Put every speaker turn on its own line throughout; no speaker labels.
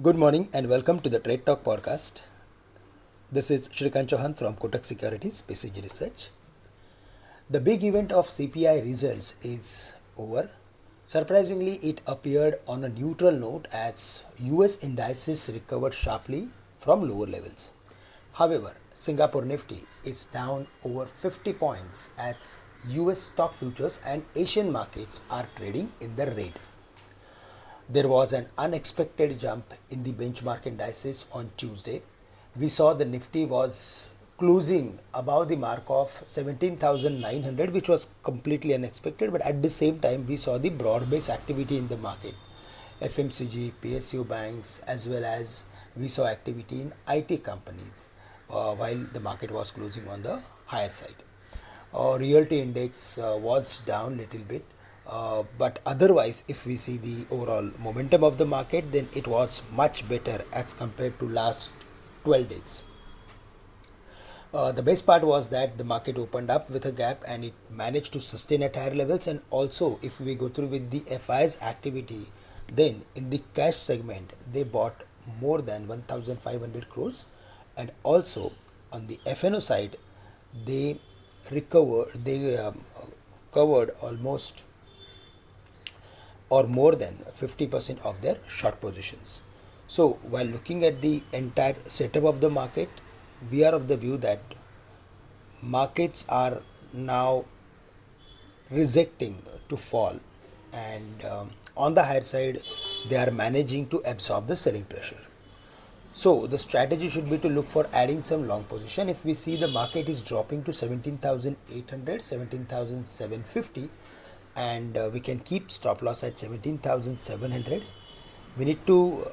Good morning and welcome to the Trade Talk podcast. This is Shrikant Chouhan from Kotak Securities, PCG Research. The big event of CPI results is over. Surprisingly, it appeared on a neutral note as US indices recovered sharply from lower levels. However, Singapore Nifty is down over 50 points as US stock futures and Asian markets are trading in the red. There was an unexpected jump in the benchmark indices on Tuesday. We saw the Nifty was closing above the mark of 17,900, which was completely unexpected, but at the same time we saw the broad-based activity in the market. FMCG, PSU banks, as well as we saw activity in IT companies while the market was closing on the higher side. Realty index was down little bit, but otherwise if we see the overall momentum of the market, then it was much better as compared to last 12 days. The best part was that the market opened up with a gap and it managed to sustain at higher levels. And also if we go through with the FI's activity, then in the cash segment they bought more than 1,500 crores, and also on the FNO side they covered almost or more than 50% of their short positions. So while looking at the entire setup of the market, we are of the view that markets are now rejecting to fall, and on the higher side they are managing to absorb the selling pressure. So the strategy should be to look for adding some long position. If we see the market is dropping to 17,800, 17,750, and we can keep stop loss at 17,700. We need to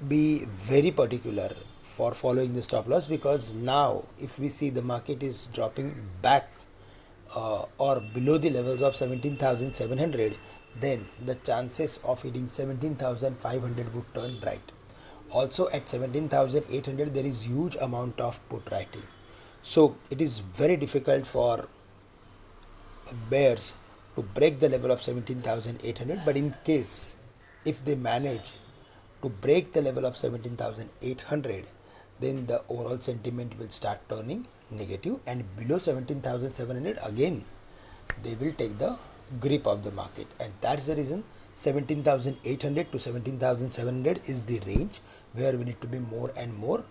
be very particular for following the stop loss, because now if we see the market is dropping back or below the levels of 17,700, then the chances of hitting 17,500 would turn bright. Also at 17,800 there is huge amount of put writing, so it is very difficult for bears to break the level of 17,800. But in case if they manage to break the level of 17,800, then the overall sentiment will start turning negative, and below 17,700 again they will take the grip of the market. And that's the reason 17,800 to 17,700 is the range where we need to be more and more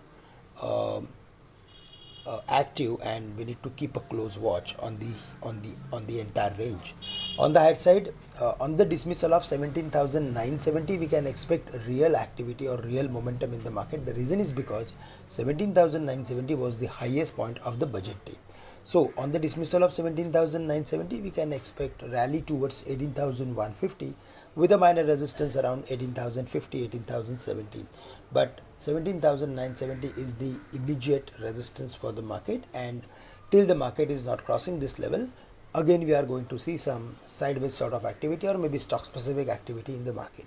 active, and we need to keep a close watch on the entire range. On the higher side, on the dismissal of 17,970, we can expect real activity or real momentum in the market. The reason is because 17,970 was the highest point of the budget day. So on the dismissal of 17,970, we can expect rally towards 18,150 with a minor resistance around 18,050, 18,070. But 17,970 is the immediate resistance for the market, and till the market is not crossing this level, again we are going to see some sideways sort of activity or maybe stock specific activity in the market.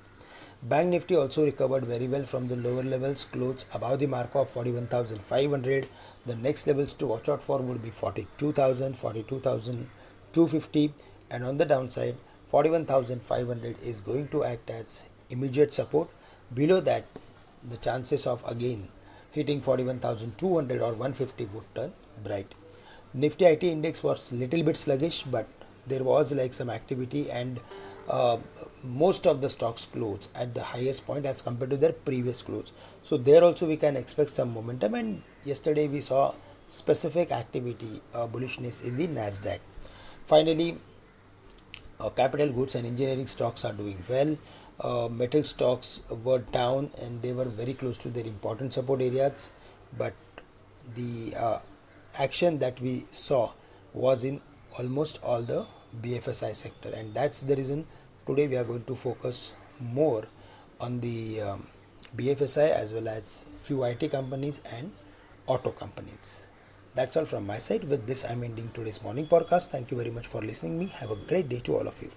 Bank Nifty also recovered very well from the lower levels, closed above the mark of 41,500. The next levels to watch out for would be 42,000, 42,250, and on the downside 41,500 is going to act as immediate support. Below that, the chances of again hitting 41,200 or 150 would turn bright. Nifty IT index was little bit sluggish, but there was like some activity, and most of the stocks closed at the highest point as compared to their previous close. So there also we can expect some momentum, and yesterday we saw specific activity, bullishness in the Nasdaq. Finally, capital goods and engineering stocks are doing well. Metal stocks were down and they were very close to their important support areas, but the action that we saw was in almost all the BFSI sector, and that's the reason today we are going to focus more on the BFSI as well as few IT companies and auto companies. That's all from my side. With this, I'm ending today's morning podcast. Thank you very much for listening me. Have a great day to all of you.